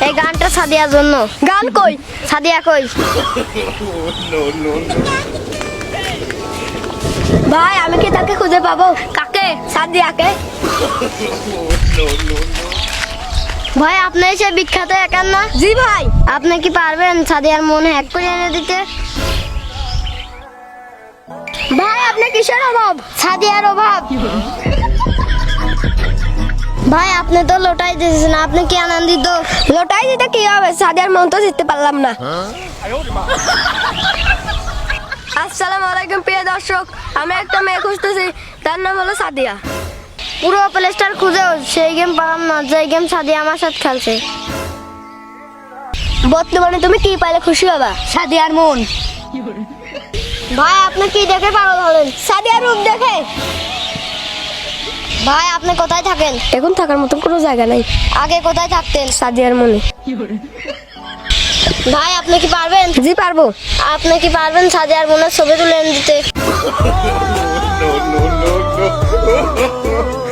এই গানটা সাদিয়ার জন্য। গান কই? সাদিয়া কই? ভাই আমি কি তাকে খুঁজে পাবো? কাকে? সাদিয়াকে। ভাই আপনি সে বিখ্যাত একার না? জি ভাই। আপনি কি পারবেন সাদিয়ার মন হ্যাক করে এনে দিতে? ভাই আপনি কিসের অভাব? সাদিয়ার অভাব। ভাই আপনি তো লোটাই দিয়েছেন, আপনি কি আনন্দিত? লোটাই দিতে কি হবে? সাদিয়ার মন তো জিততে পারলাম না। আসসালামু আলাইকুম প্রিয় দর্শক, আমি একটা মেয়ে খুঁজতেছি, তার নাম হলো সাদিয়া। পুরো প্লে স্টোর খুঁজেও সেই গেম পালাম না যে গেম সাদিয়া আমার সাথে খেলছে। বর্তমানে তুমি কি পাইলে খুশি হবা? সাদিয়ার মন। ভাই আপনি কি দেখে পাগল হলেন? সাদিয়ার রূপ দেখে। ভাই আপনি কোথায় থাকেন? এখন থাকার মতো কোনো জায়গা নাই। আগে কোথায় থাকতেন? সাদিয়ার মনে। ভাই আপনি কি পারবেন? জি পারবো। আপনি কি পারবেন সাদিয়ার মনের ছবি তুলে এনে দিতে? no, no, no, no.